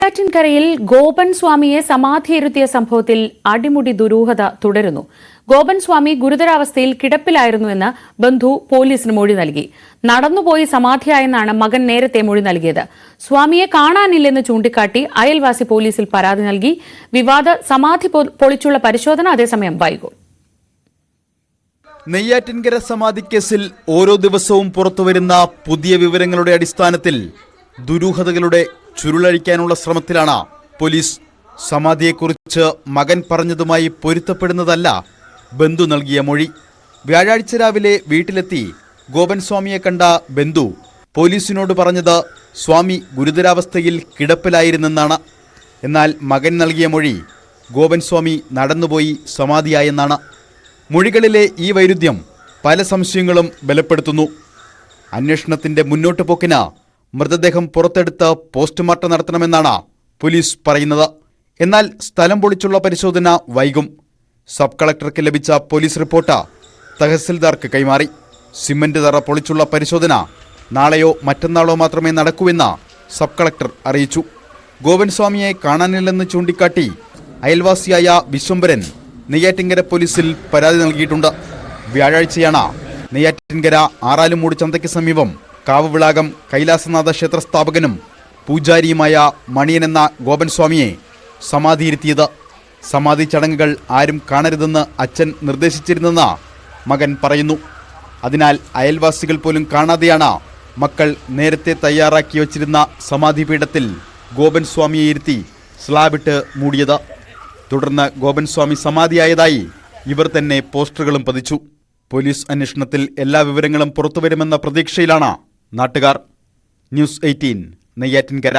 നെയ്യാറ്റിൻകരയിൽ ഗോപൻ സ്വാമിയെ സമാധിയിരുത്തിയ സംഭവത്തിൽ അടിമുടി ദുരൂഹത തുടരുന്നു. ഗോപൻ സ്വാമി ഗുരുതരാവസ്ഥയിൽ കിടപ്പിലായിരുന്നുവെന്ന് ബന്ധു പോലീസിന് മൊഴി നൽകി. നടന്നുപോയി സമാധിയായെന്നാണ് മകൻ നേരത്തെ മൊഴി നൽകിയത്. സ്വാമിയെ കാണാനില്ലെന്ന് ചൂണ്ടിക്കാട്ടി അയൽവാസി പോലീസിൽ പരാതി നൽകി. വിവാദ സമാധി പൊളിച്ചുള്ള പരിശോധന അതേസമയം വൈകും. നെയ്യാറ്റിൻകര സമാധി കേസിൽ ഓരോ ദിവസവും പുറത്തുവരുന്ന പുതിയ വിവരങ്ങളുടെ അടിസ്ഥാനത്തിൽ ദുരൂഹതകളുടെ ചുരുളഴിക്കാനുള്ള ശ്രമത്തിലാണ് പോലീസ്. സമാധിയെക്കുറിച്ച് മകൻ പറഞ്ഞതുമായി പൊരുത്തപ്പെടുന്നതല്ല ബന്ധു നൽകിയ മൊഴി. വ്യാഴാഴ്ച രാവിലെ വീട്ടിലെത്തി ഗോപൻ സ്വാമിയെ കണ്ട ബന്ധു പോലീസിനോട് പറഞ്ഞത് സ്വാമി ഗുരുതരാവസ്ഥയിൽ കിടപ്പിലായിരുന്നെന്നാണ്. എന്നാൽ മകൻ നൽകിയ മൊഴി ഗോപൻ സ്വാമി നടന്നുപോയി സമാധിയായെന്നാണ്. മൊഴികളിലെ ഈ വൈരുദ്ധ്യം പല സംശയങ്ങളും ബലപ്പെടുത്തുന്നു. അന്വേഷണത്തിന്റെ മുന്നോട്ട് പോക്കിന് മൃതദേഹം പുറത്തെടുത്ത് പോസ്റ്റ്മോർട്ടം നടത്തണമെന്നാണ് പോലീസ് പറയുന്നത്. എന്നാൽ സ്ഥലം പൊളിച്ചുള്ള പരിശോധന വൈകും. സബ് കളക്ടർക്ക് ലഭിച്ച പോലീസ് റിപ്പോർട്ട് തഹസിൽദാർക്ക് കൈമാറി. സിമന്റ് തറ പൊളിച്ചുള്ള പരിശോധന നാളെയോ മറ്റന്നാളോ മാത്രമേ നടക്കൂവെന്ന് സബ് കളക്ടർ അറിയിച്ചു. ഗോപൻ സ്വാമിയെ കാണാനില്ലെന്ന് ചൂണ്ടിക്കാട്ടി അയൽവാസിയായ വിശ്വംഭരൻ നെയ്യാറ്റിൻകര പോലീസിൽ പരാതി നൽകിയിട്ടുണ്ട്. വ്യാഴാഴ്ചയാണ് നെയ്യാറ്റിൻകര ആറാലുമൂട് ചന്തയ്ക്ക് സമീപം കാവുവിളാകം കൈലാസനാഥ ക്ഷേത്ര സ്ഥാപകനും പൂജാരിയുമായ മണിയൻ എന്ന ഗോപൻ സ്വാമിയെ സമാധിയിരുത്തിയത്. സമാധി ചടങ്ങുകൾ ആരും കാണരുതെന്ന് അച്ഛൻ നിർദ്ദേശിച്ചിരുന്നെന്ന് മകൻ പറയുന്നു. അതിനാൽ അയൽവാസികൾ പോലും കാണാതെയാണ് മക്കൾ നേരത്തെ തയ്യാറാക്കി വച്ചിരുന്ന സമാധി പീഠത്തിൽ ഗോപൻ സ്വാമിയെ ഇരുത്തി സ്ലാബിട്ട് മൂടിയത്. തുടർന്ന് ഗോപൻ സ്വാമി സമാധിയായതായി ഇവർ തന്നെ പോസ്റ്ററുകളും പതിച്ചു. പോലീസ് അന്വേഷണത്തിൽ എല്ലാ വിവരങ്ങളും പുറത്തുവരുമെന്ന പ്രതീക്ഷയിലാണ് നാട്ടുകാർ. ന്യൂസ് 18 നെയ്യാറ്റിൻകര.